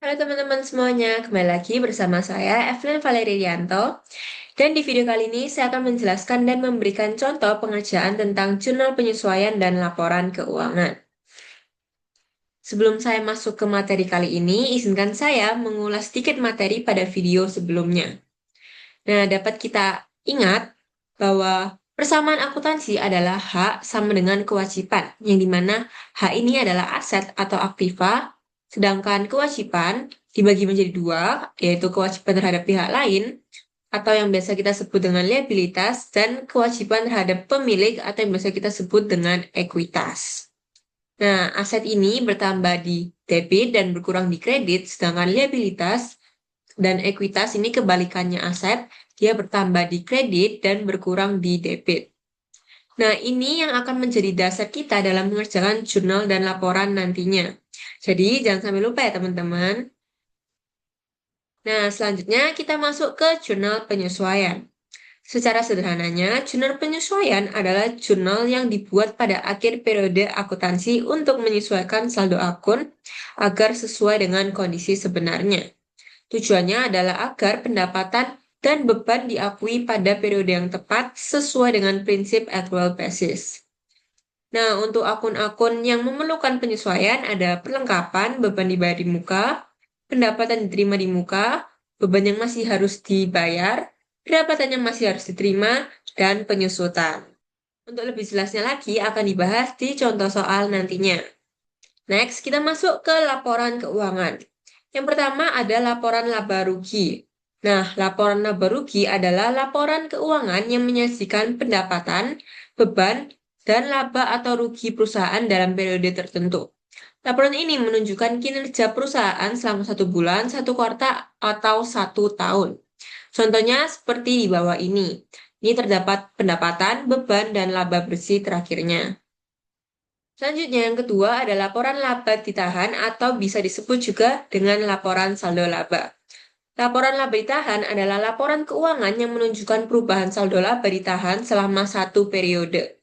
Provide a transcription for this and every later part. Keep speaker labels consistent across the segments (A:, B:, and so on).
A: Halo teman-teman semuanya, kembali lagi bersama saya Evelyn Valerianto. Dan di video kali ini saya akan menjelaskan dan memberikan contoh pengerjaan tentang jurnal penyesuaian dan laporan keuangan. Sebelum saya masuk ke materi kali ini, izinkan saya mengulas sedikit materi pada video sebelumnya. Nah, dapat kita ingat bahwa persamaan akuntansi adalah hak sama dengan kewajiban, yang dimana hak ini adalah aset atau aktiva, sedangkan kewajiban dibagi menjadi dua, yaitu kewajiban terhadap pihak lain, atau yang biasa kita sebut dengan liabilitas, dan kewajiban terhadap pemilik, atau yang biasa kita sebut dengan ekuitas. Nah, aset ini bertambah di debit dan berkurang di kredit, sedangkan liabilitas dan ekuitas ini kebalikannya aset, dia bertambah di kredit dan berkurang di debit. Nah, ini yang akan menjadi dasar kita dalam mengerjakan jurnal dan laporan nantinya. Jadi, jangan sampai lupa ya teman-teman. Nah, selanjutnya kita masuk ke jurnal penyesuaian. Secara sederhananya, jurnal penyesuaian adalah jurnal yang dibuat pada akhir periode akuntansi untuk menyesuaikan saldo akun agar sesuai dengan kondisi sebenarnya. Tujuannya adalah agar pendapatan dan beban diakui pada periode yang tepat sesuai dengan prinsip actual basis. Nah, untuk akun-akun yang memerlukan penyesuaian ada perlengkapan beban dibayar di muka, pendapatan diterima di muka, beban yang masih harus dibayar, pendapatan yang masih harus diterima, dan penyusutan. Untuk lebih jelasnya lagi akan dibahas di contoh soal nantinya. Next, kita masuk ke laporan keuangan. Yang pertama ada laporan laba rugi. Nah, laporan laba rugi adalah laporan keuangan yang menyajikan pendapatan, beban, dan laba atau rugi perusahaan dalam periode tertentu. Laporan ini menunjukkan kinerja perusahaan selama 1 bulan, 1 kuartal, atau 1 tahun. Contohnya seperti di bawah ini. Ini terdapat pendapatan, beban, dan laba bersih terakhirnya. Selanjutnya yang kedua ada laporan laba ditahan atau bisa disebut juga dengan laporan saldo laba. Laporan laba ditahan adalah laporan keuangan yang menunjukkan perubahan saldo laba ditahan selama 1 periode.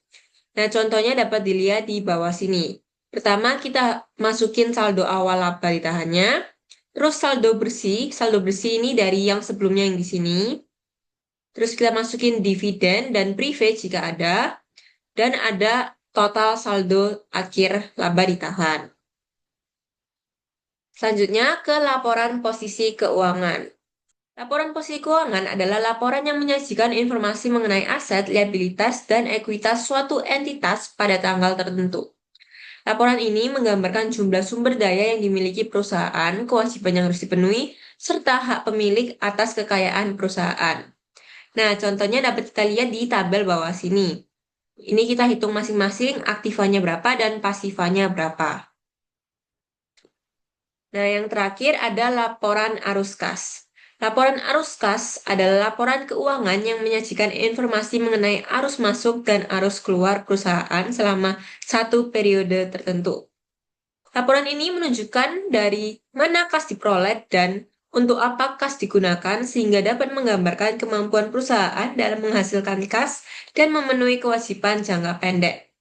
A: Nah, contohnya dapat dilihat di bawah sini. Pertama, kita masukin saldo awal laba ditahannya, terus saldo bersih ini dari yang sebelumnya yang di sini. Terus kita masukin dividen dan prive jika ada, dan ada total saldo akhir laba ditahan. Selanjutnya ke laporan posisi keuangan. Laporan posisi keuangan adalah laporan yang menyajikan informasi mengenai aset, liabilitas, dan ekuitas suatu entitas pada tanggal tertentu. Laporan ini menggambarkan jumlah sumber daya yang dimiliki perusahaan, kewajiban yang harus dipenuhi, serta hak pemilik atas kekayaan perusahaan. Nah, contohnya dapat kita lihat di tabel bawah sini. Ini kita hitung masing-masing aktivanya berapa dan pasifanya berapa. Nah, yang terakhir ada laporan arus kas. Laporan arus kas adalah laporan keuangan yang menyajikan informasi mengenai arus masuk dan arus keluar perusahaan selama 1 periode tertentu. Laporan ini menunjukkan dari mana kas diperoleh dan untuk apa kas digunakan sehingga dapat menggambarkan kemampuan perusahaan dalam menghasilkan kas dan memenuhi kewajiban jangka pendek.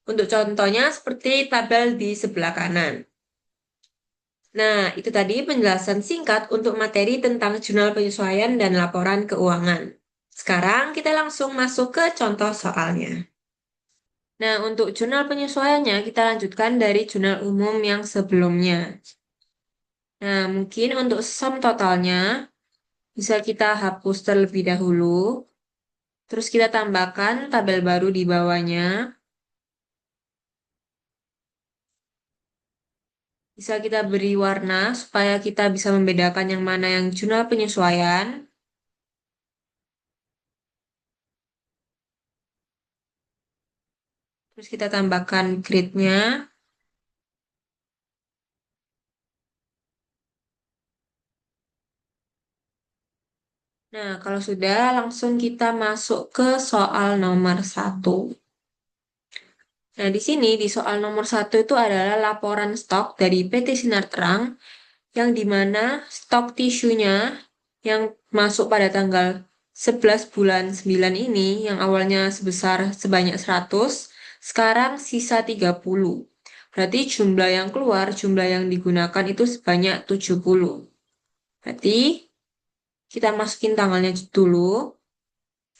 A: Untuk contohnya seperti tabel di sebelah kanan. Nah, itu tadi penjelasan singkat untuk materi tentang jurnal penyesuaian dan laporan keuangan. Sekarang kita langsung masuk ke contoh soalnya. Nah, untuk jurnal penyesuaiannya kita lanjutkan dari jurnal umum yang sebelumnya. Nah, mungkin untuk sum totalnya bisa kita hapus terlebih dahulu. Terus kita tambahkan tabel baru di bawahnya. Bisa kita beri warna supaya kita bisa membedakan yang mana yang jurnal penyesuaian. Terus kita tambahkan grade-nya. Nah, kalau sudah, langsung kita masuk ke soal nomor 1. Nah, di sini di soal nomor 1 itu adalah laporan stok dari PT Sinar Terang yang dimana stok tisunya yang masuk pada tanggal 11 bulan 9 ini yang awalnya sebesar sebanyak 100, sekarang sisa 30. Berarti jumlah yang keluar, jumlah yang digunakan itu sebanyak 70. Berarti kita masukin tanggalnya dulu.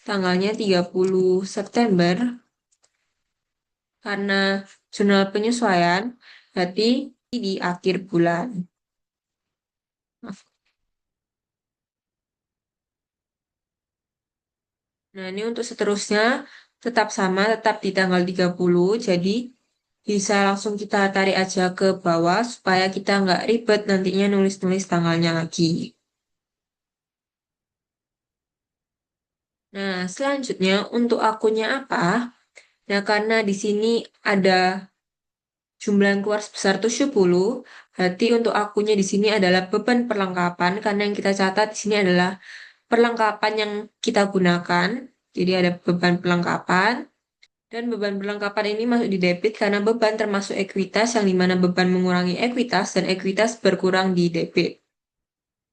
A: Tanggalnya 30 September. Karena jurnal penyesuaian, berarti di akhir bulan. Nah, ini untuk seterusnya tetap sama, tetap di tanggal 30. Jadi bisa langsung kita tarik aja ke bawah supaya kita nggak ribet nantinya nulis-nulis tanggalnya lagi. Nah, selanjutnya untuk akunnya apa? Nah, karena di sini ada jumlah yang keluar sebesar 70, berarti untuk akunnya di sini adalah beban perlengkapan, karena yang kita catat di sini adalah perlengkapan yang kita gunakan. Jadi ada beban perlengkapan, dan beban perlengkapan ini masuk di debit karena beban termasuk ekuitas, yang dimana beban mengurangi ekuitas, dan ekuitas berkurang di debit.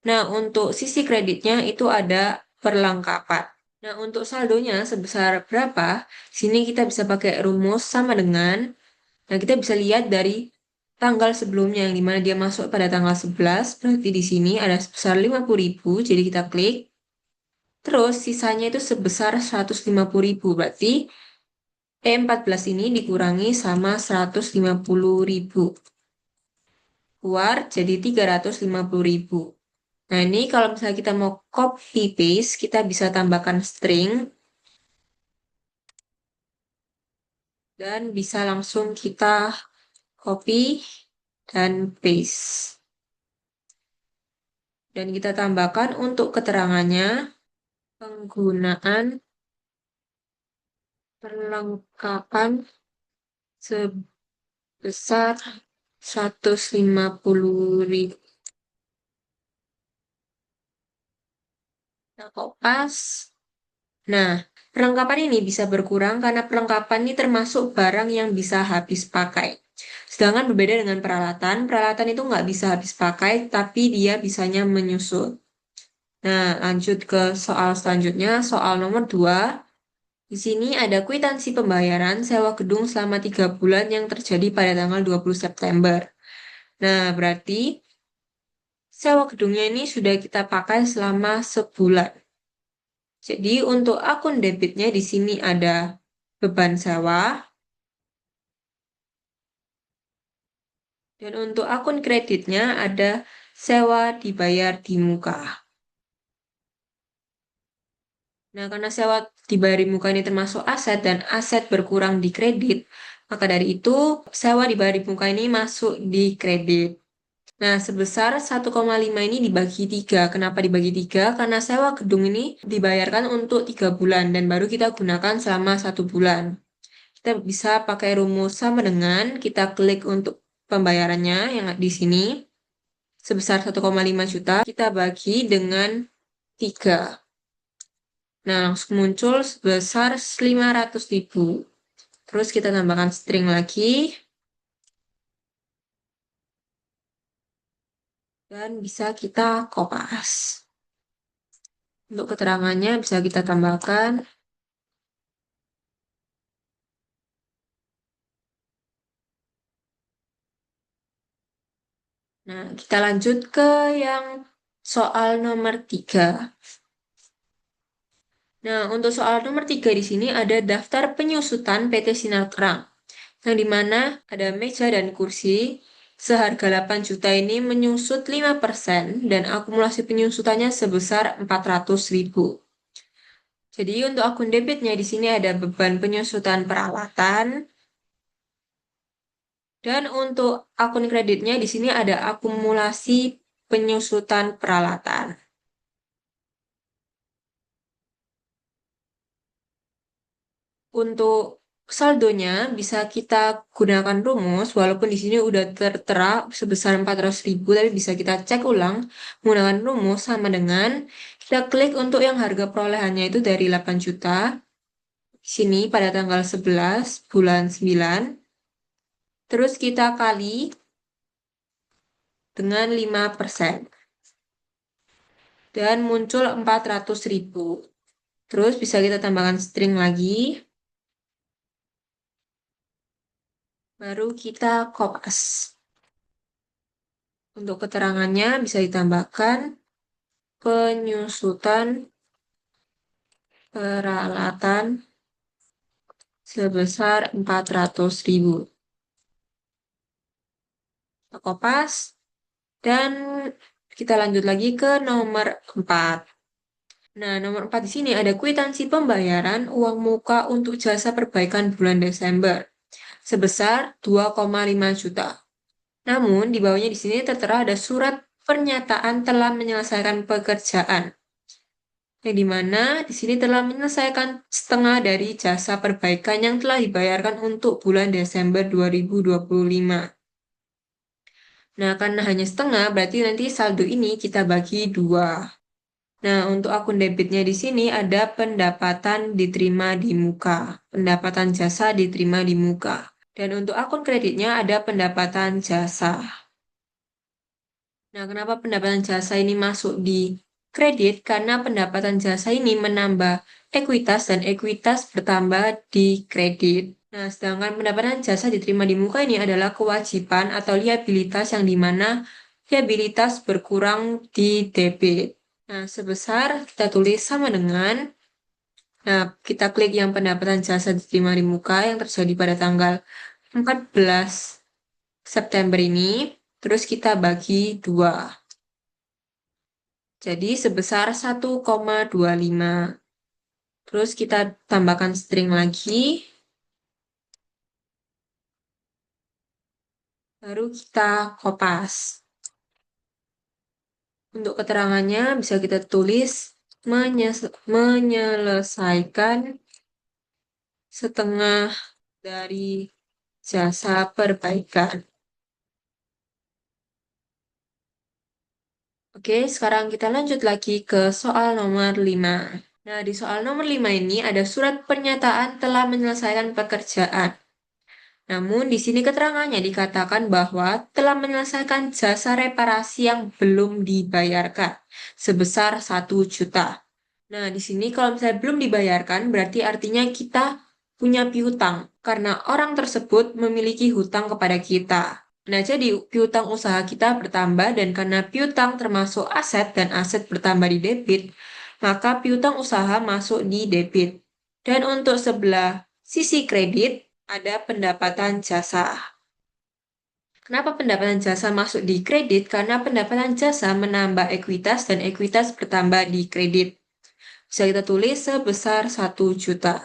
A: Nah, untuk sisi kreditnya itu ada perlengkapan. Nah, untuk saldonya sebesar berapa? Sini kita bisa pakai rumus sama dengan, nah kita bisa lihat dari tanggal sebelumnya yang dimana dia masuk pada tanggal 11, berarti di sini ada sebesar 50.000, jadi kita klik. Terus sisanya itu sebesar 150.000, berarti E14 ini dikurangi sama 150.000. Keluar jadi 350.000. Nah, ini kalau misalnya kita mau copy paste, kita bisa tambahkan string dan bisa langsung kita copy dan paste. Dan kita tambahkan untuk keterangannya penggunaan perlengkapan sebesar 150.000. Nah, kok pas? Nah, perlengkapan ini bisa berkurang karena perlengkapan ini termasuk barang yang bisa habis pakai. Sedangkan berbeda dengan peralatan, peralatan itu nggak bisa habis pakai, tapi dia bisanya menyusul. Nah, lanjut ke soal selanjutnya, soal nomor 2. Di sini ada kwitansi pembayaran sewa gedung selama 3 bulan yang terjadi pada tanggal 20 September. Nah, berarti sewa gedungnya ini sudah kita pakai selama sebulan. Jadi untuk akun debitnya di sini ada beban sewa, dan untuk akun kreditnya ada sewa dibayar di muka. Nah, karena sewa dibayar di muka ini termasuk aset dan aset berkurang di kredit, maka dari itu sewa dibayar di muka ini masuk di kredit. Nah, sebesar 1,5 ini dibagi 3. Kenapa dibagi 3? Karena sewa gedung ini dibayarkan untuk 3 bulan dan baru kita gunakan selama 1 bulan. Kita bisa pakai rumus sama dengan kita klik untuk pembayarannya yang di sini sebesar 1,5 juta, kita bagi dengan 3. Nah, langsung muncul sebesar 500.000. Terus kita tambahkan string lagi dan bisa kita kopas. Untuk keterangannya bisa kita tambahkan. Nah, kita lanjut ke yang soal nomor 3. Nah, untuk soal nomor 3 di sini ada daftar penyusutan PT Sinar Terang, yang dimana ada meja dan kursi seharga 8 juta ini menyusut 5% dan akumulasi penyusutannya sebesar 400.000. Jadi untuk akun debitnya di sini ada beban penyusutan peralatan, dan untuk akun kreditnya di sini ada akumulasi penyusutan peralatan. Untuk saldonya bisa kita gunakan rumus, walaupun di sini udah tertera sebesar 400.000, tapi bisa kita cek ulang menggunakan rumus sama dengan kita klik untuk yang harga perolehannya itu dari 8 juta, sini pada tanggal 11 bulan 9, terus kita kali dengan 5%, dan muncul 400.000. Terus bisa kita tambahkan string lagi. Baru kita kopas. Untuk keterangannya bisa ditambahkan penyusutan peralatan sebesar 400.000. Kita kopas dan kita lanjut lagi ke nomor 4. Nah, nomor 4 di sini ada kwitansi pembayaran uang muka untuk jasa perbaikan bulan Desember sebesar 2,5 juta. Namun, di bawahnya di sini tertera ada surat pernyataan telah menyelesaikan pekerjaan. Yang dimana di sini telah menyelesaikan setengah dari jasa perbaikan yang telah dibayarkan untuk bulan Desember 2025. Nah, karena hanya setengah, berarti nanti saldo ini kita bagi 2. Nah, untuk akun debitnya di sini ada pendapatan diterima di muka, pendapatan jasa diterima di muka. Dan untuk akun kreditnya ada pendapatan jasa. Nah, kenapa pendapatan jasa ini masuk di kredit? Karena pendapatan jasa ini menambah ekuitas dan ekuitas bertambah di kredit. Nah, sedangkan pendapatan jasa diterima di muka ini adalah kewajiban atau liabilitas yang dimana liabilitas berkurang di debit. Nah, sebesar kita tulis sama dengan, nah, kita klik yang pendapatan jasa diterima di muka yang terjadi pada tanggal 14 September ini, terus kita bagi 2. Jadi sebesar 1,25. Terus kita tambahkan string lagi, baru kita kopas. Untuk keterangannya bisa kita tulis menyelesaikan setengah dari jasa perbaikan. Oke, sekarang kita lanjut lagi ke soal nomor 5. Nah, di soal nomor 5 ini ada surat pernyataan telah menyelesaikan pekerjaan. Namun, di sini keterangannya dikatakan bahwa telah menyelesaikan jasa reparasi yang belum dibayarkan sebesar 1 juta. Nah, di sini kalau misalnya belum dibayarkan, berarti artinya kita punya piutang karena orang tersebut memiliki hutang kepada kita. Nah, jadi piutang usaha kita bertambah dan karena piutang termasuk aset dan aset bertambah di debit, maka piutang usaha masuk di debit. Dan untuk sebelah sisi kredit, ada pendapatan jasa. Kenapa pendapatan jasa masuk di kredit? Karena pendapatan jasa menambah ekuitas dan ekuitas bertambah di kredit. Bisa kita tulis sebesar 1 juta.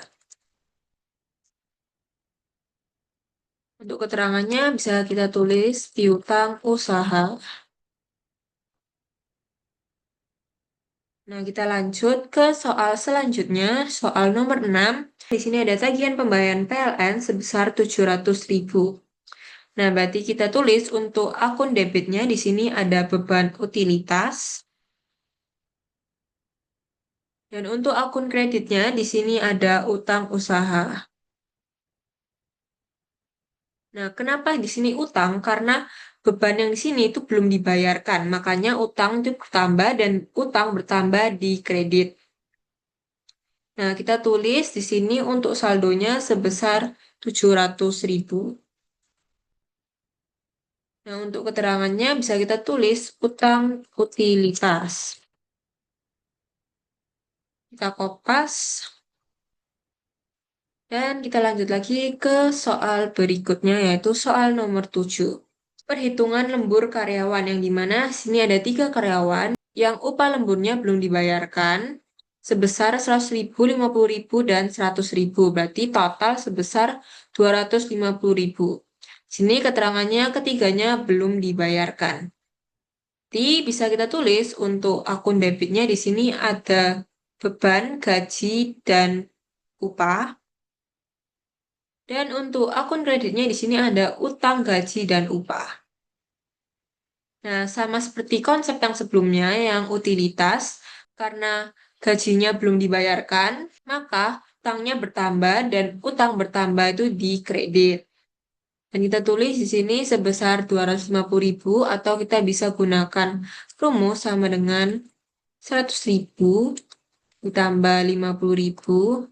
A: Untuk keterangannya bisa kita tulis piutang usaha. Nah, kita lanjut ke soal selanjutnya, soal nomor 6. Di sini ada tagihan pembayaran PLN sebesar 700.000. Nah, berarti kita tulis untuk akun debitnya di sini ada beban utilitas. Dan untuk akun kreditnya di sini ada utang usaha. Nah, kenapa di sini utang? Karena beban yang di sini itu belum dibayarkan, makanya utang itu bertambah dan utang bertambah di kredit. Nah, kita tulis di sini untuk saldonya sebesar 700.000. Nah, untuk keterangannya bisa kita tulis utang utilitas. Kita kopas. Dan kita lanjut lagi ke soal berikutnya, yaitu soal nomor 7. Perhitungan lembur karyawan yang dimana sini ada 3 karyawan yang upah lemburnya belum dibayarkan sebesar 100.000, 50.000, dan 100.000. Berarti total sebesar 250.000. Sini keterangannya ketiganya belum dibayarkan. Jadi bisa kita tulis untuk akun debitnya di sini ada beban, gaji, dan upah. Dan untuk akun kreditnya di sini ada utang, gaji, dan upah. Nah, sama seperti konsep yang sebelumnya yang utilitas, karena gajinya belum dibayarkan, maka utangnya bertambah dan utang bertambah itu di kredit. Dan kita tulis di sini sebesar 250.000 atau kita bisa gunakan rumus sama dengan 100.000 ditambah 50.000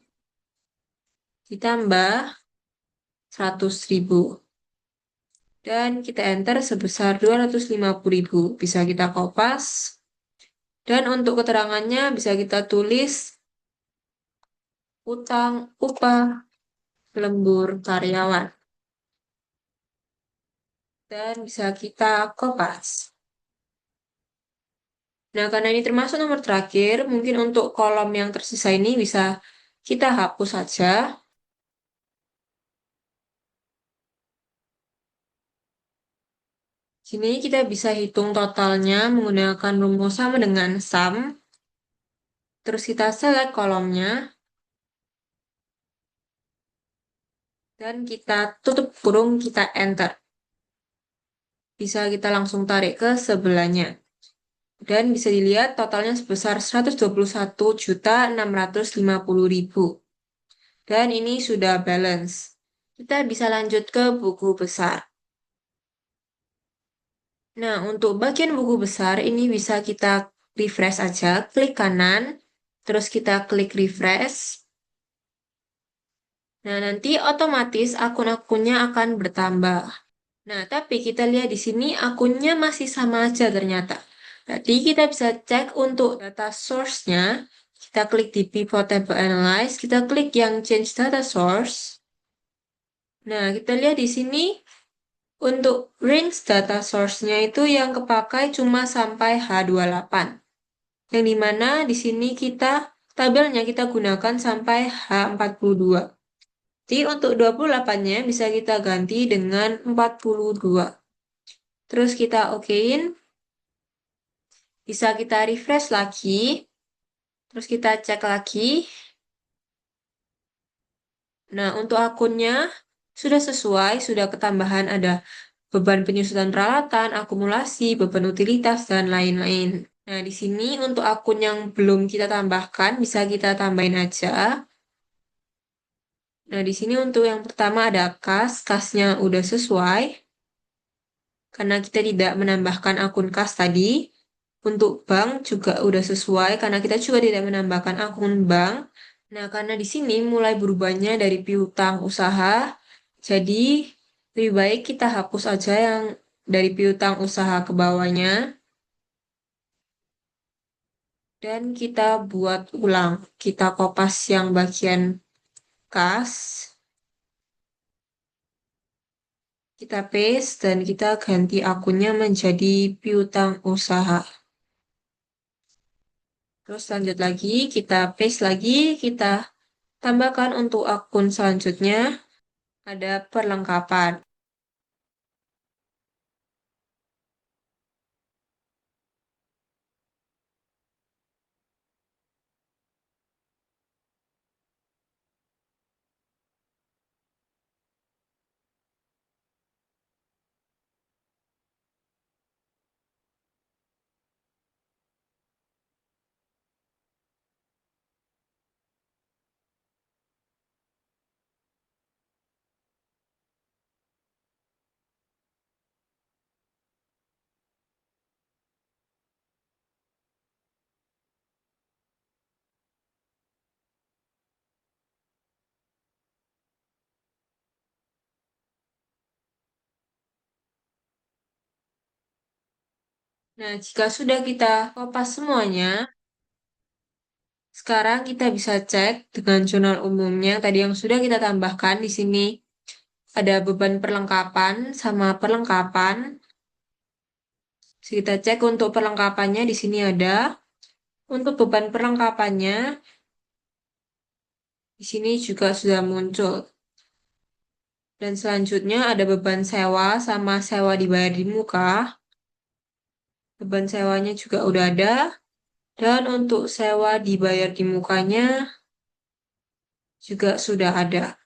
A: ditambah 100.000. dan kita enter sebesar 250.000. Bisa kita kopas. Dan untuk keterangannya bisa kita tulis utang upah lembur karyawan. Dan bisa kita kopas. Nah, karena ini termasuk nomor terakhir, mungkin untuk kolom yang tersisa ini bisa kita hapus saja. Sini kita bisa hitung totalnya menggunakan rumus sama dengan sum. Terus kita select kolomnya. Dan kita tutup kurung, kita enter. Bisa kita langsung tarik ke sebelahnya. Dan bisa dilihat totalnya sebesar 121.650.000. Dan ini sudah balance. Kita bisa lanjut ke buku besar. Nah, untuk bagian buku besar ini bisa kita refresh aja, klik kanan, terus kita klik refresh. Nah, nanti otomatis akun-akunnya akan bertambah. Nah, tapi kita lihat di sini akunnya masih sama aja ternyata. Jadi kita bisa cek untuk data source-nya. Kita klik di Pivot Table Analyze, kita klik yang Change Data Source. Nah, kita lihat di sini untuk range data source-nya itu yang kepakai cuma sampai H28. Yang dimana di sini tabelnya kita gunakan sampai H42. Jadi untuk 28-nya bisa kita ganti dengan 42. Terus kita okein. Bisa kita refresh lagi. Terus kita cek lagi. Nah, untuk akunnya sudah sesuai, sudah ketambahan ada beban penyusutan peralatan, akumulasi, beban utilitas, dan lain-lain. Nah, di sini untuk akun yang belum kita tambahkan, bisa kita tambahin aja. Nah, di sini untuk yang pertama ada kasnya udah sesuai. Karena kita tidak menambahkan akun kas tadi. Untuk bank juga udah sesuai, karena kita juga tidak menambahkan akun bank. Nah, karena di sini mulai berubahnya dari piutang usaha, jadi lebih baik kita hapus aja yang dari piutang usaha ke bawahnya. Dan kita buat ulang. Kita kopas yang bagian kas. Kita paste dan kita ganti akunnya menjadi piutang usaha. Terus lanjut lagi, kita paste lagi, kita tambahkan untuk akun selanjutnya. Ada perlengkapan. Nah, jika sudah kita kopas semuanya, sekarang kita bisa cek dengan jurnal umumnya tadi yang sudah kita tambahkan di sini. Ada beban perlengkapan sama perlengkapan. Kita cek untuk perlengkapannya di sini ada. Untuk beban perlengkapannya di sini juga sudah muncul. Dan selanjutnya ada beban sewa sama sewa dibayar di muka. Beban sewanya juga udah ada. Dan untuk sewa dibayar di mukanya juga sudah ada.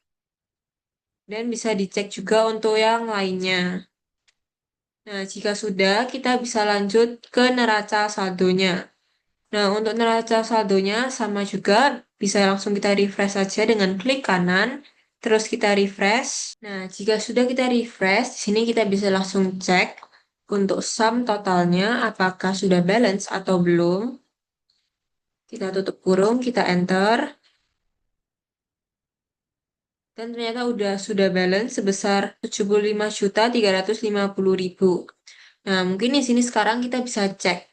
A: Dan bisa dicek juga untuk yang lainnya. Nah, jika sudah, kita bisa lanjut ke neraca saldonya. Nah, untuk neraca saldonya sama juga, bisa langsung kita refresh saja dengan klik kanan, terus kita refresh. Nah, jika sudah kita refresh, di sini kita bisa langsung cek untuk sum totalnya, apakah sudah balance atau belum. Kita tutup kurung, kita enter. Dan ternyata sudah balance sebesar 75.350.000. Nah, mungkin di sini sekarang kita bisa cek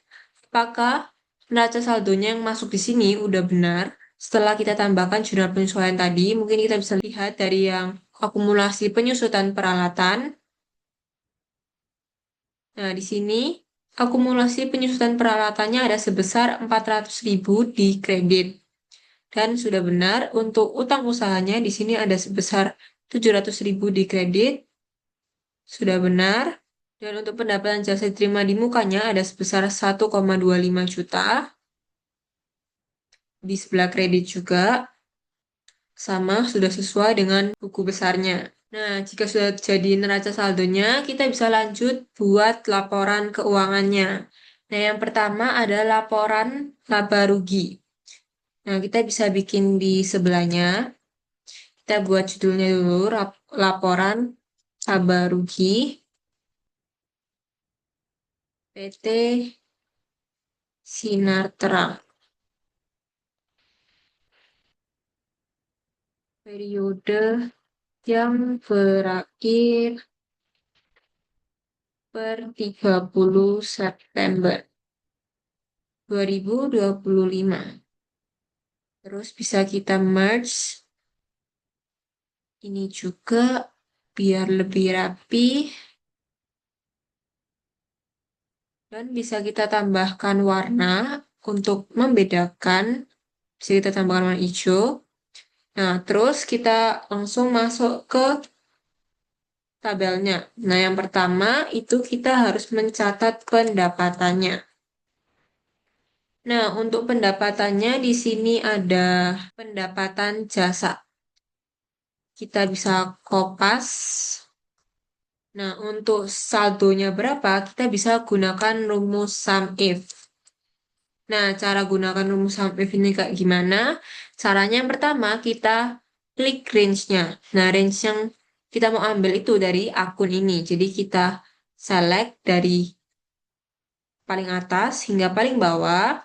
A: apakah neraca saldonya yang masuk di sini udah benar. Setelah kita tambahkan jurnal penyesuaian tadi, mungkin kita bisa lihat dari yang akumulasi penyusutan peralatan. Nah, di sini akumulasi penyusutan peralatannya ada sebesar 400.000 di kredit. Dan sudah benar untuk utang usahanya di sini ada sebesar 700.000 di kredit. Sudah benar. Dan untuk pendapatan jasa diterima di mukanya ada sebesar 1,25 juta. Di sebelah kredit juga sama sudah sesuai dengan buku besarnya. Nah, jika sudah jadi neraca saldonya, kita bisa lanjut buat laporan keuangannya. Nah, yang pertama ada laporan laba rugi. Nah, kita bisa bikin di sebelahnya. Kita buat judulnya dulu, laporan laba rugi PT Sinar Terang. Periode yang berakhir per 30 September 2025. Terus bisa kita merge ini juga biar lebih rapi. Dan bisa kita tambahkan warna untuk membedakan. Bisa kita tambahkan warna hijau. Nah, terus kita langsung masuk ke tabelnya. Nah, yang pertama itu kita harus mencatat pendapatannya. Nah, untuk pendapatannya di sini ada pendapatan jasa. Kita bisa kopas. Nah, untuk saldonya berapa, kita bisa gunakan rumus sum if. Nah, cara gunakan rumus sum if ini kayak gimana? Caranya yang pertama, kita klik range-nya. Nah, range yang kita mau ambil itu dari akun ini. Jadi, kita select dari paling atas hingga paling bawah.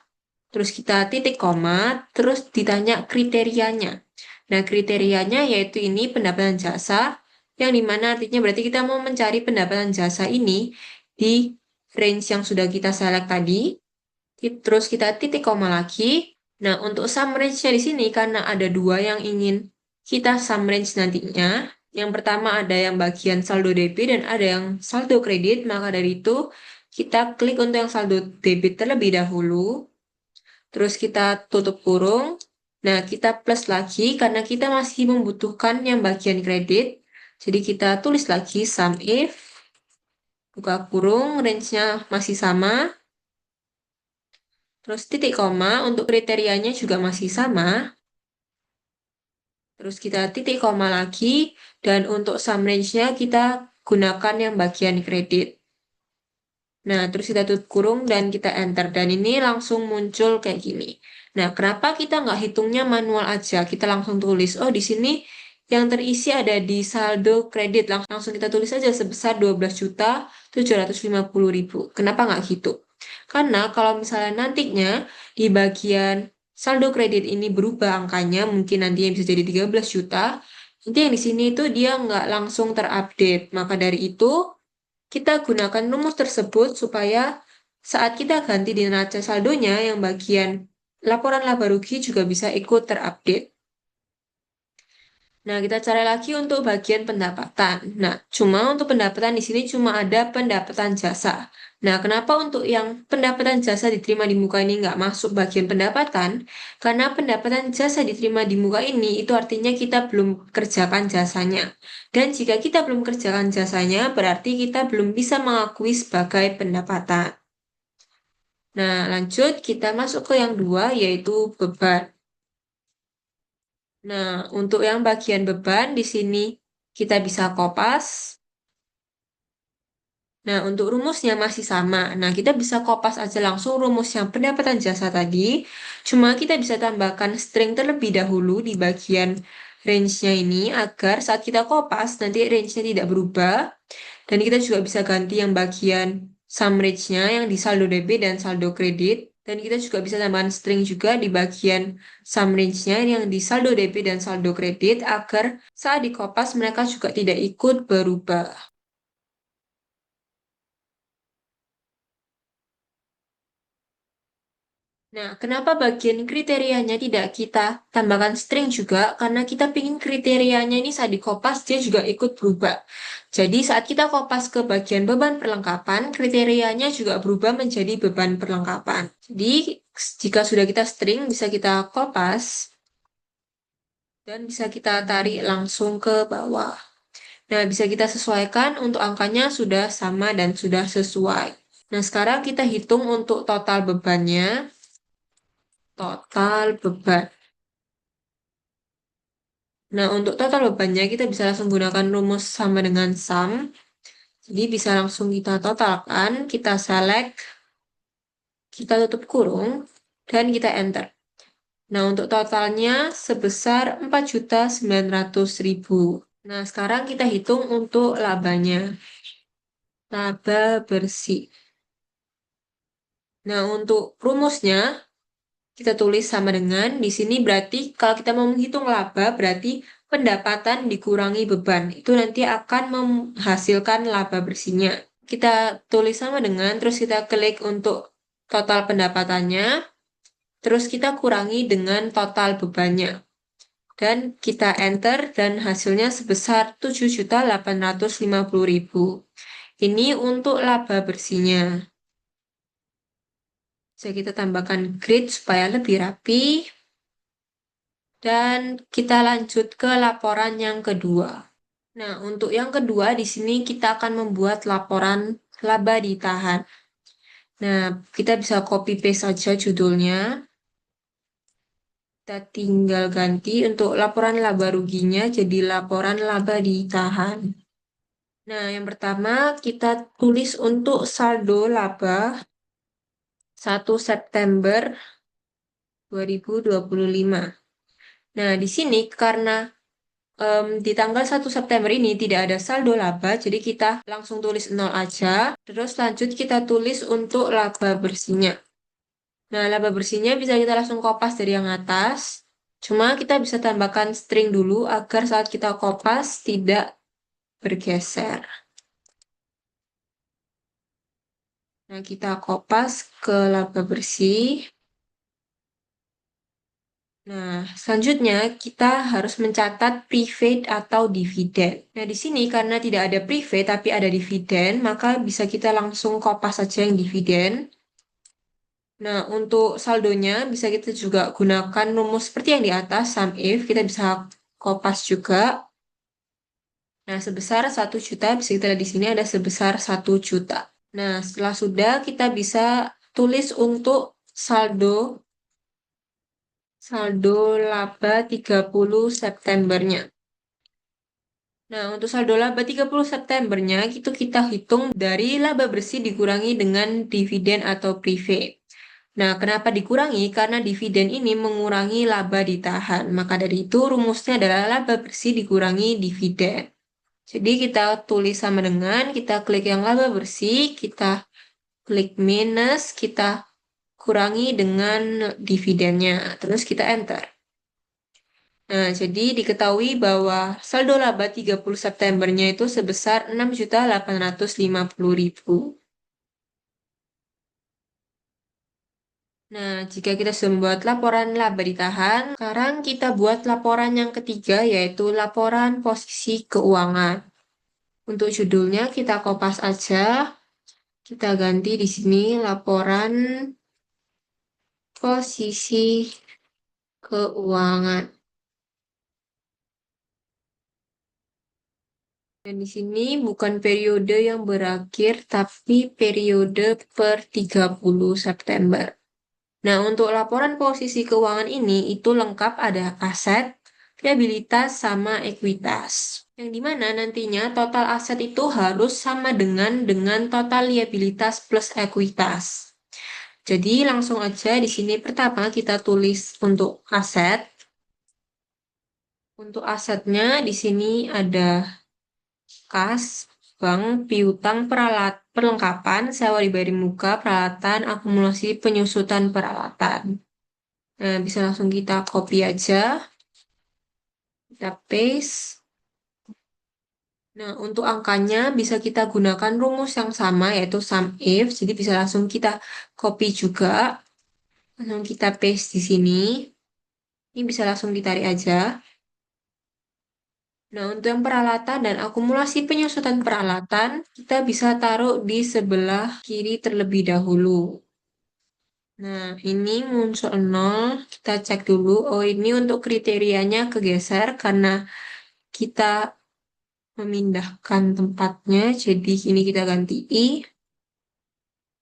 A: Terus kita titik koma, terus ditanya kriterianya. Nah, kriterianya yaitu ini pendapatan jasa, yang dimana artinya berarti kita mau mencari pendapatan jasa ini di range yang sudah kita select tadi. Terus kita titik koma lagi. Nah, untuk sum range-nya di sini karena ada dua yang ingin kita sum range nantinya. Yang pertama ada yang bagian saldo debit dan ada yang saldo kredit. Maka dari itu kita klik untuk yang saldo debit terlebih dahulu. Terus kita tutup kurung. Nah, kita plus lagi karena kita masih membutuhkan yang bagian kredit. Jadi kita tulis lagi sum if. Buka kurung, range-nya masih sama. Terus titik koma untuk kriterianya juga masih sama. Terus kita titik koma lagi. Dan untuk sum range-nya kita gunakan yang bagian kredit. Nah, terus kita tutup kurung dan kita enter. Dan ini langsung muncul kayak gini. Nah, kenapa kita nggak hitungnya manual aja? Kita langsung tulis, oh di sini yang terisi ada di saldo kredit. Langsung kita tulis aja sebesar 12.750.000. Kenapa nggak gitu? Karena kalau misalnya nantinya di bagian saldo kredit ini berubah angkanya, mungkin nantinya bisa jadi 13 juta, nanti yang di sini itu dia nggak langsung terupdate. Maka dari itu, kita gunakan rumus tersebut supaya saat kita ganti di neraca saldonya yang bagian laporan laba rugi juga bisa ikut terupdate. Nah, kita cari lagi untuk bagian pendapatan. Nah, cuma untuk pendapatan di sini cuma ada pendapatan jasa. Nah, kenapa untuk yang pendapatan jasa diterima di muka ini nggak masuk bagian pendapatan? Karena pendapatan jasa diterima di muka ini itu artinya kita belum kerjakan jasanya. Dan jika kita belum kerjakan jasanya, berarti kita belum bisa mengakui sebagai pendapatan. Nah, lanjut kita masuk ke yang dua, yaitu beban. Nah, untuk yang bagian beban di sini kita bisa kopas. Nah, untuk rumusnya masih sama. Nah, kita bisa kopas aja langsung rumus yang pendapatan jasa tadi. Cuma kita bisa tambahkan string terlebih dahulu di bagian range-nya ini agar saat kita kopas nanti range-nya tidak berubah. Dan kita juga bisa ganti yang bagian sum range-nya yang di saldo debit dan saldo kredit. Dan kita juga bisa tambahkan string juga di bagian sum range-nya yang di saldo debit dan saldo kredit agar saat dikopas mereka juga tidak ikut berubah. Nah, kenapa bagian kriterianya tidak kita tambahkan string juga? Karena kita ingin kriterianya ini saat dikopas dia juga ikut berubah. Jadi saat kita kopas ke bagian beban perlengkapan, kriterianya juga berubah menjadi beban perlengkapan. Jadi jika sudah kita string, bisa kita kopas dan bisa kita tarik langsung ke bawah. Nah, bisa kita sesuaikan untuk angkanya sudah sama dan sudah sesuai. Nah, sekarang kita hitung untuk total bebannya. Total beban. Nah, untuk total bebannya kita bisa langsung gunakan rumus sama dengan sum. Jadi bisa langsung kita totalkan, kita select, kita tutup kurung, dan kita enter. Nah, untuk totalnya sebesar 4.900.000. Nah, sekarang kita hitung untuk labanya. Laba bersih. Nah, untuk rumusnya kita tulis sama dengan di sini berarti kalau kita mau menghitung laba berarti pendapatan dikurangi beban. Itu nanti akan menghasilkan laba bersihnya. Kita tulis sama dengan terus kita klik untuk total pendapatannya, terus kita kurangi dengan total bebannya. Dan kita enter dan hasilnya sebesar 7.850.000. Ini untuk laba bersihnya. Bisa kita tambahkan grid supaya lebih rapi. Dan kita lanjut ke laporan yang kedua. Nah, untuk yang kedua di sini kita akan membuat laporan laba ditahan. Nah, kita bisa copy paste saja judulnya. Kita tinggal ganti untuk laporan laba ruginya jadi laporan laba ditahan. Nah, yang pertama kita tulis untuk saldo laba 1 September 2025. Nah, di sini karena di tanggal 1 September ini tidak ada saldo laba, jadi kita langsung tulis 0 aja. Terus lanjut kita tulis untuk laba bersihnya. Nah, laba bersihnya bisa kita langsung kopas dari yang atas. Cuma kita bisa tambahkan string dulu agar saat kita kopas tidak bergeser. Nah, kita kopas ke laba bersih. Nah, selanjutnya kita harus mencatat prepaid atau dividen. Nah, di sini karena tidak ada prepaid tapi ada dividen, maka bisa kita langsung kopas saja yang dividen. Nah, untuk saldonya bisa kita juga gunakan rumus seperti yang di atas, sum if, kita bisa kopas juga. Nah, sebesar 1 juta, bisa kita lihat di sini ada sebesar 1 juta. Nah, setelah sudah, kita bisa tulis untuk saldo laba 30 Septembernya. Nah, untuk saldo laba 30 Septembernya, itu kita hitung dari laba bersih dikurangi dengan dividen atau prepaid. Nah, kenapa dikurangi? Karena dividen ini mengurangi laba ditahan. Maka dari itu rumusnya adalah laba bersih dikurangi dividen. Jadi kita tulis sama dengan, kita klik yang laba bersih, kita klik minus, kita kurangi dengan dividennya. Terus kita enter. Nah, jadi diketahui bahwa saldo laba 30 Septembernya itu sebesar 6.850.000. Nah, jika kita sudah membuat laporan laba ditahan, sekarang kita buat laporan yang ketiga, yaitu laporan posisi keuangan. Untuk judulnya kita kopas aja, kita ganti di sini laporan posisi keuangan. Dan di sini bukan periode yang berakhir, tapi periode per 30 September. Nah, untuk laporan posisi keuangan ini itu lengkap ada aset, liabilitas, sama ekuitas. Yang dimana nantinya total aset itu harus sama dengan total liabilitas plus ekuitas. Jadi langsung aja di sini pertama kita tulis untuk aset. Untuk asetnya di sini ada kas. bank, piutang, perlengkapan, sewa dibayar muka, peralatan, akumulasi, penyusutan peralatan. Nah, bisa langsung kita copy aja, kita paste. Nah, untuk angkanya bisa kita gunakan rumus yang sama, yaitu sum if. Jadi bisa langsung kita copy juga, langsung kita paste di sini. Ini bisa langsung ditarik aja. Nah, untuk yang peralatan dan akumulasi penyusutan peralatan, kita bisa taruh di sebelah kiri terlebih dahulu. Nah, ini muncul 0. Kita cek dulu. Oh, ini untuk kriterianya kegeser karena kita memindahkan tempatnya. Jadi, ini kita ganti I.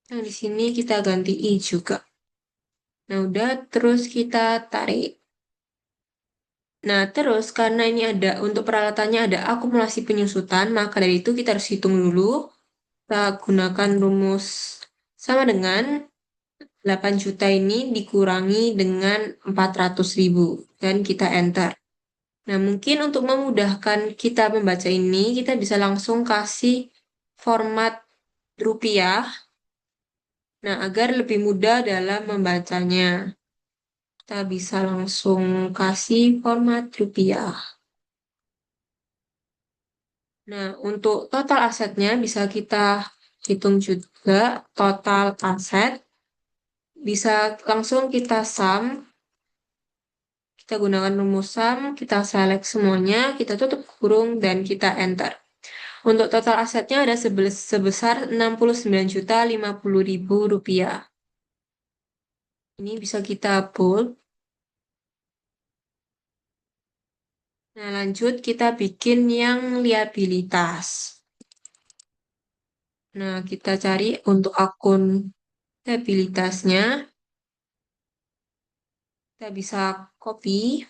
A: Yang di sini kita ganti I juga. Nah, udah. Terus kita tarik. Nah, terus karena ini ada, untuk peralatannya ada akumulasi penyusutan, maka dari itu kita harus hitung dulu. Kita gunakan rumus sama dengan 8 juta ini dikurangi dengan 400.000 dan kita enter. Nah, mungkin untuk memudahkan kita membaca ini, kita bisa langsung kasih format rupiah. Nah, agar lebih mudah dalam membacanya, kita bisa langsung kasih format rupiah. Nah, untuk total asetnya bisa kita hitung juga total aset. Bisa langsung kita sum, kita gunakan rumus sum, kita select semuanya, kita tutup kurung, dan kita enter. Untuk total asetnya ada sebesar 69.050.000 rupiah. Ini bisa kita bold. Nah, lanjut kita bikin yang liabilitas. Nah, kita cari untuk akun liabilitasnya. Kita bisa copy,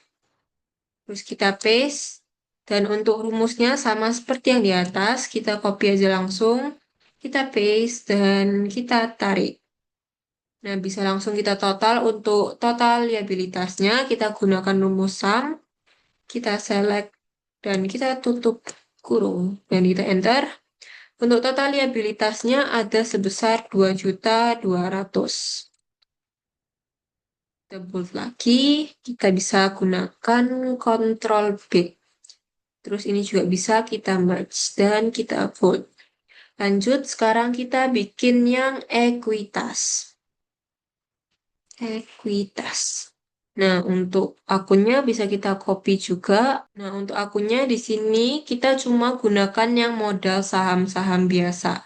A: terus kita paste. Dan untuk rumusnya sama seperti yang di atas, kita copy aja langsung. Kita paste dan kita tarik. Nah, bisa langsung kita total. Untuk total liabilitasnya, kita gunakan rumus sum. Kita select dan kita tutup kurung. Dan kita enter. Untuk total liabilitasnya ada sebesar 2.200.000. Kita bold lagi. Kita bisa gunakan Ctrl B. Terus ini juga bisa kita merge dan kita bold. Lanjut, sekarang kita bikin yang ekuitas. Ekuitas. Nah, untuk akunnya bisa kita copy juga. Nah, untuk akunnya di sini kita cuma gunakan yang modal saham-saham biasa.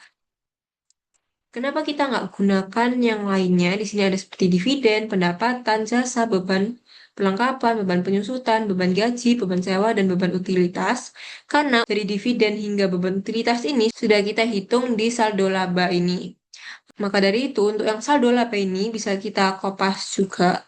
A: Kenapa kita nggak gunakan yang lainnya? Di sini ada seperti dividen, pendapatan, jasa, beban perlengkapan, beban penyusutan, beban gaji, beban sewa, dan beban utilitas. Karena dari dividen hingga beban utilitas ini sudah kita hitung di saldo laba ini. Maka dari itu, untuk yang saldo laba ini bisa kita kopas juga.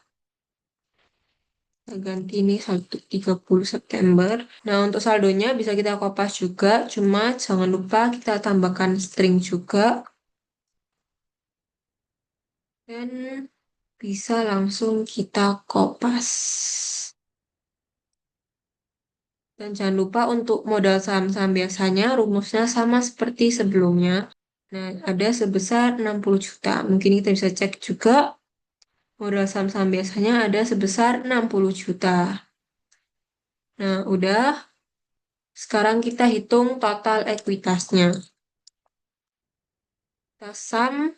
A: Kita ganti ini saldo 30 September. Nah, untuk saldonya bisa kita kopas juga, cuma jangan lupa kita tambahkan string juga. Dan bisa langsung kita kopas. Dan jangan lupa untuk modal saham-saham biasanya rumusnya sama seperti sebelumnya. Nah, ada sebesar 60 juta. Mungkin kita bisa cek juga modal saham-saham biasanya ada sebesar 60 juta. Nah, udah. Sekarang kita hitung total ekuitasnya. Kita sum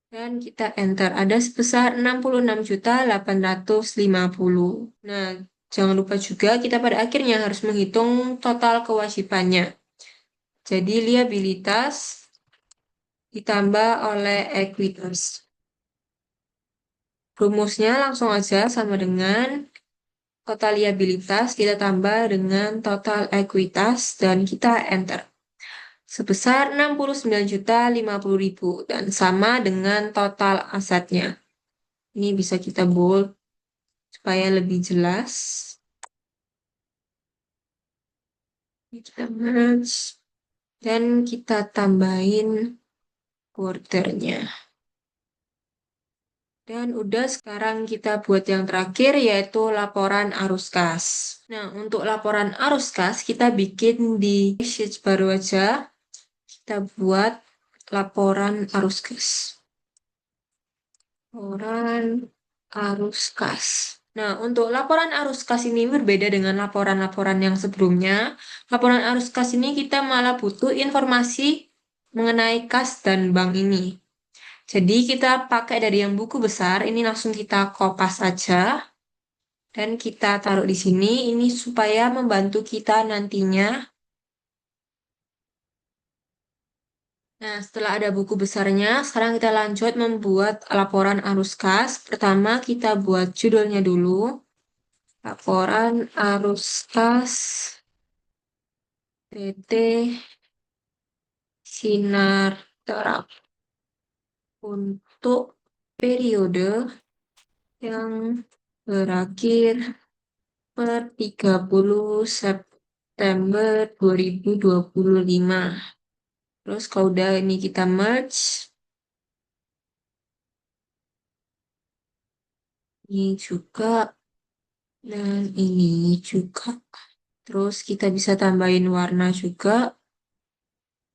A: dan kita enter. Ada sebesar 66.850. Nah, jangan lupa juga kita pada akhirnya harus menghitung total kewajibannya. Jadi liabilitas ditambah oleh ekuitas. Rumusnya langsung aja sama dengan total liabilitas kita tambah dengan total ekuitas dan kita enter. Sebesar 69.050.000 dan sama dengan total asetnya. Ini bisa kita bold supaya lebih jelas. Kita merge dan kita tambahin bordernya. Dan udah, sekarang kita buat yang terakhir yaitu laporan arus kas. Nah, untuk laporan arus kas kita bikin di sheet baru aja. Kita buat laporan arus kas. Laporan arus kas. Nah, untuk laporan arus kas ini berbeda dengan laporan-laporan yang sebelumnya. Laporan arus kas ini kita malah butuh informasi mengenai kas dan bank ini. Jadi kita pakai dari yang buku besar, ini langsung kita kopas aja. Dan kita taruh di sini, ini supaya membantu kita nantinya. Nah, setelah ada buku besarnya, sekarang kita lanjut membuat laporan arus kas. Pertama, kita buat judulnya dulu. Laporan arus kas PT Sinar Terang untuk periode yang berakhir per 30 September 2025. Terus kalau udah ini kita merge. Ini juga. Dan ini juga. Terus kita bisa tambahin warna juga.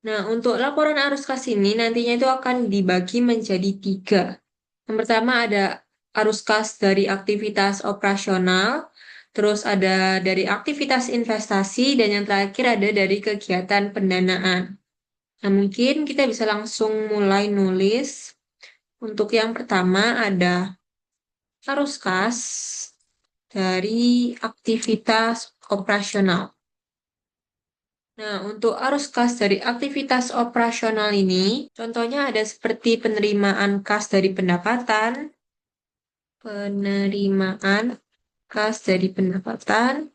A: Nah, untuk laporan arus kas ini nantinya itu akan dibagi menjadi 3. Yang pertama ada arus kas dari aktivitas operasional, terus ada dari aktivitas investasi, dan yang terakhir ada dari kegiatan pendanaan. Nah, mungkin kita bisa langsung mulai nulis. Untuk yang pertama ada arus kas dari aktivitas operasional. Nah, untuk arus kas dari aktivitas operasional ini, contohnya ada seperti penerimaan kas dari pendapatan, penerimaan kas dari pendapatan,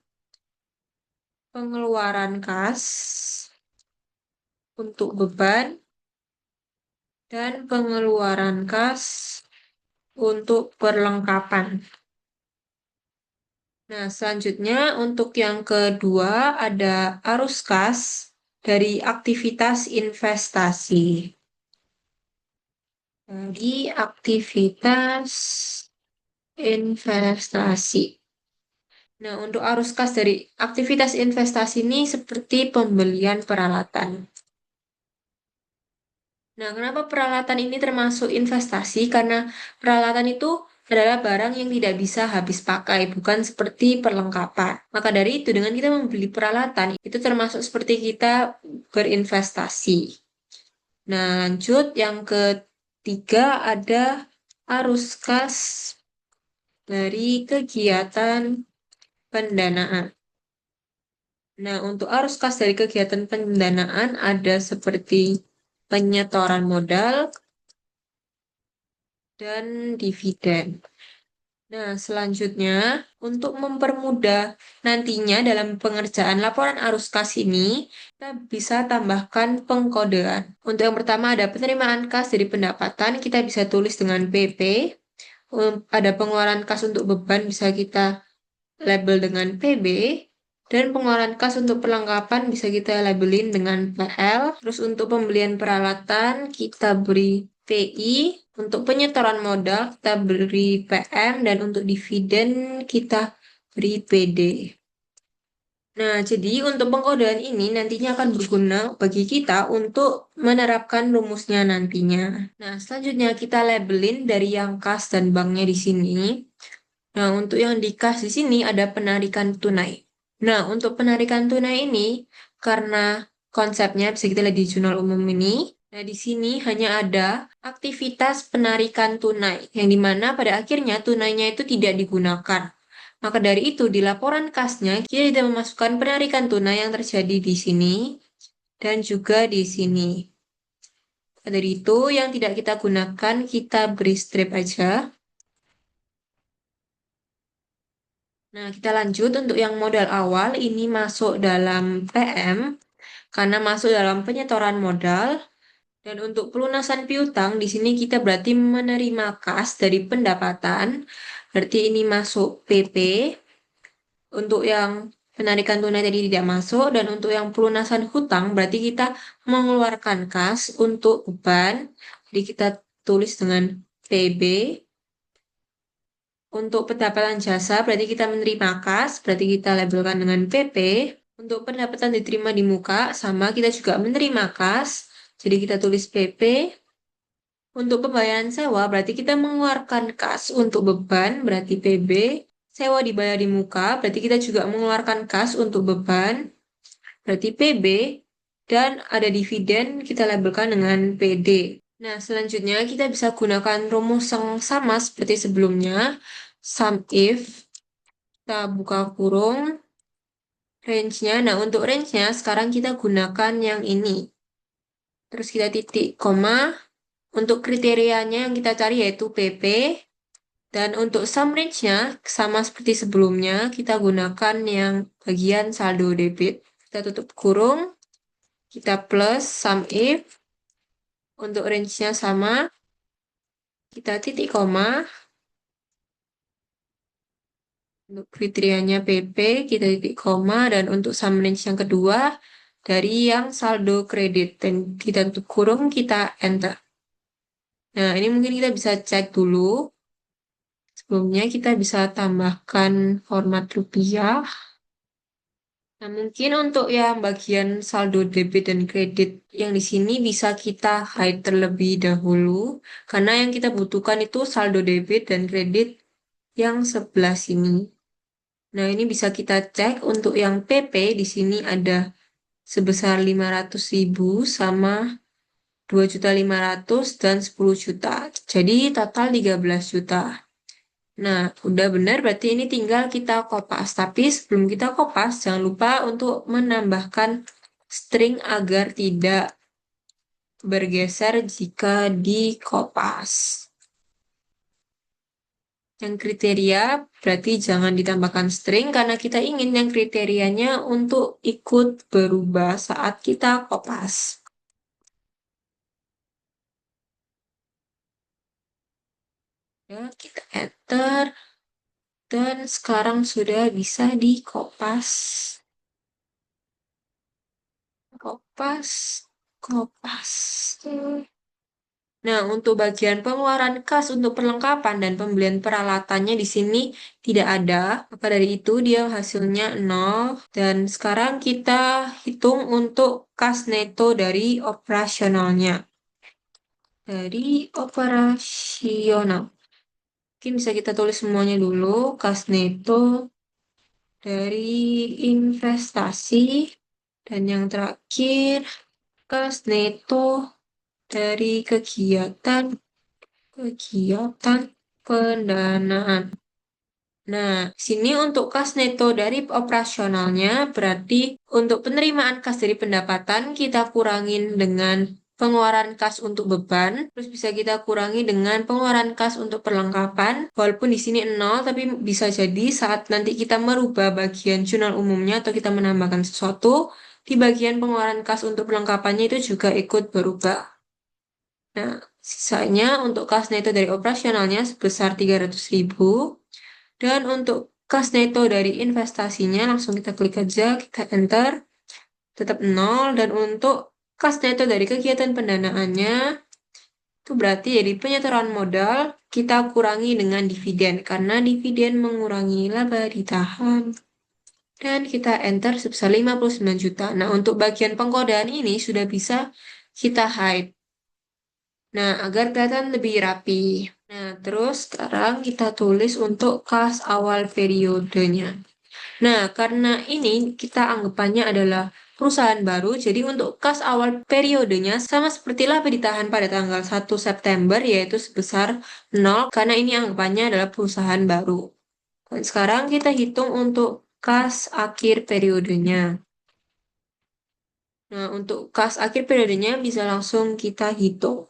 A: pengeluaran kas untuk beban, dan pengeluaran kas untuk perlengkapan. Nah, selanjutnya untuk yang kedua ada arus kas dari aktivitas investasi. Dari aktivitas investasi. Nah, untuk arus kas dari aktivitas investasi ini seperti pembelian peralatan. Nah, kenapa peralatan ini termasuk investasi? Karena peralatan itu adalah barang yang tidak bisa habis pakai, bukan seperti perlengkapan. Maka dari itu, dengan kita membeli peralatan, itu termasuk seperti kita berinvestasi. Nah, lanjut yang ketiga ada arus kas dari kegiatan pendanaan. Nah, untuk arus kas dari kegiatan pendanaan ada seperti penyetoran modal dan dividen. Nah, selanjutnya untuk mempermudah nantinya dalam pengerjaan laporan arus kas ini, kita bisa tambahkan pengkodean. Untuk yang pertama ada penerimaan kas dari pendapatan, kita bisa tulis dengan PP. Ada pengeluaran kas untuk beban, bisa kita label dengan PB. Dan pengeluaran kas untuk perlengkapan bisa kita labelin dengan PL. Terus untuk pembelian peralatan kita beri PI. Untuk penyetoran modal kita beri PM. Dan untuk dividen kita beri PD. Nah, jadi untuk pengkodean ini nantinya akan berguna bagi kita untuk menerapkan rumusnya nantinya. Nah, selanjutnya kita labelin dari yang kas dan banknya di sini. Nah, untuk yang di kas di sini ada penarikan tunai. Nah, untuk penarikan tunai ini, karena konsepnya bisa kita lihat di jurnal umum ini, nah di sini hanya ada aktivitas penarikan tunai, yang dimana pada akhirnya tunainya itu tidak digunakan. Maka dari itu, di laporan kasnya, kita tidak memasukkan penarikan tunai yang terjadi di sini, dan juga di sini. Maka dari itu, yang tidak kita gunakan, kita beri strip aja. Nah, kita lanjut untuk yang modal awal ini masuk dalam PM karena masuk dalam penyetoran modal. Dan untuk pelunasan piutang di sini kita berarti menerima kas dari pendapatan. Berarti ini masuk PP. Untuk yang penarikan tunai tadi tidak masuk, dan untuk yang pelunasan hutang berarti kita mengeluarkan kas untuk beban. Jadi kita tulis dengan PB. Untuk pendapatan jasa, berarti kita menerima kas, berarti kita labelkan dengan PP. Untuk pendapatan diterima di muka, sama kita juga menerima kas, jadi kita tulis PP. Untuk pembayaran sewa, berarti kita mengeluarkan kas untuk beban, berarti PB. Sewa dibayar di muka, berarti kita juga mengeluarkan kas untuk beban, berarti PB. Dan ada dividen, kita labelkan dengan PD. Nah, selanjutnya kita bisa gunakan rumus yang sama seperti sebelumnya. Sum if, kita buka kurung, range-nya. Nah, untuk range-nya sekarang kita gunakan yang ini. Terus kita titik, koma. Untuk kriterianya yang kita cari yaitu PP. Dan untuk sum range-nya, sama seperti sebelumnya, kita gunakan yang bagian saldo debit. Kita tutup kurung, kita plus sum if. Untuk range-nya sama, kita titik koma. Untuk kriterianya PP, kita titik koma. Dan untuk sum range yang kedua, dari yang saldo kredit. Dan kita tutup kurung, kita enter. Nah, ini mungkin kita bisa cek dulu. Sebelumnya kita bisa tambahkan format rupiah. Nah, mungkin untuk yang bagian saldo debit dan kredit yang di sini bisa kita hide terlebih dahulu. Karena yang kita butuhkan itu saldo debit dan kredit yang sebelah sini. Nah, ini bisa kita cek untuk yang PP di sini ada sebesar 500.000 sama 2.500.000 dan 10 juta. Jadi total 13 juta. Nah, udah benar berarti ini tinggal kita kopas. Tapi sebelum kita kopas, jangan lupa untuk menambahkan string agar tidak bergeser jika dikopas. Yang kriteria berarti jangan ditambahkan string karena kita ingin yang kriterianya untuk ikut berubah saat kita kopas. Ya, kita enter dan sekarang sudah bisa dikopas. Kopas, kopas. Nah, untuk bagian pengeluaran kas untuk perlengkapan dan pembelian peralatannya di sini tidak ada. Maka dari itu dia hasilnya 0. Dan sekarang kita hitung untuk kas neto dari operasionalnya. Dari operasional. Mungkin bisa kita tulis semuanya dulu. Kas neto dari investasi. Dan yang terakhir, kas neto dari kegiatan pendanaan. Nah, sini untuk kas neto dari operasionalnya berarti untuk penerimaan kas dari pendapatan kita kurangin dengan pengeluaran kas untuk beban, terus bisa kita kurangi dengan pengeluaran kas untuk perlengkapan. Walaupun di sini 0, tapi bisa jadi saat nanti kita merubah bagian jurnal umumnya atau kita menambahkan sesuatu, di bagian pengeluaran kas untuk perlengkapannya itu juga ikut berubah. Nah, sisanya untuk kas neto dari operasionalnya sebesar 300.000. Dan untuk kas neto dari investasinya langsung kita klik aja, kita enter, tetap 0. Dan untuk kas neto dari kegiatan pendanaannya, itu berarti jadi penyetoran modal kita kurangi dengan dividen. Karena dividen mengurangi laba ditahan. Dan kita enter sebesar 59 juta. Nah, untuk bagian pengkodean ini sudah bisa kita hide. Nah, agar kelihatan lebih rapi. Nah, terus sekarang kita tulis untuk kas awal periodenya. Nah, karena ini kita anggapannya adalah perusahaan baru, jadi untuk kas awal periodenya sama seperti laba ditahan pada tanggal 1 September, yaitu sebesar 0, karena ini anggapannya adalah perusahaan baru. Dan sekarang kita hitung untuk kas akhir periodenya. Nah, untuk kas akhir periodenya bisa langsung kita hitung.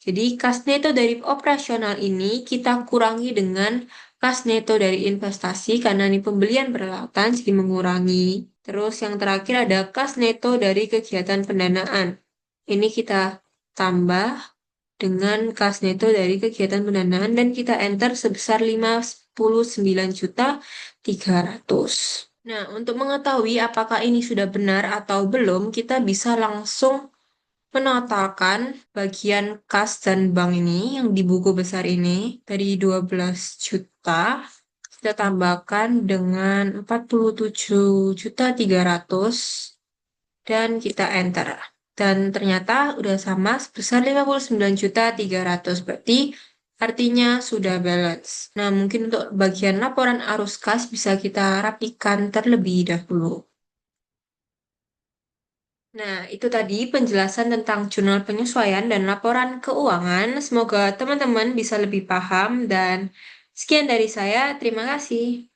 A: Jadi, kas neto dari operasional ini kita kurangi dengan kas neto dari investasi karena ini pembelian peralatan jadi mengurangi. Terus yang terakhir ada kas neto dari kegiatan pendanaan. Ini kita tambah dengan kas neto dari kegiatan pendanaan dan kita enter sebesar 59.300.000. Nah, untuk mengetahui apakah ini sudah benar atau belum, kita bisa langsung Menotalkan bagian kas dan bank ini yang di buku besar ini dari 12 juta kita tambahkan dengan 47.300 dan kita enter. Dan ternyata udah sama sebesar 59.300. Berarti artinya sudah balance. Nah, mungkin untuk bagian laporan arus kas bisa kita rapikan terlebih dahulu. Nah, itu tadi penjelasan tentang jurnal penyesuaian dan laporan keuangan. Semoga teman-teman bisa lebih paham dan sekian dari saya. Terima kasih.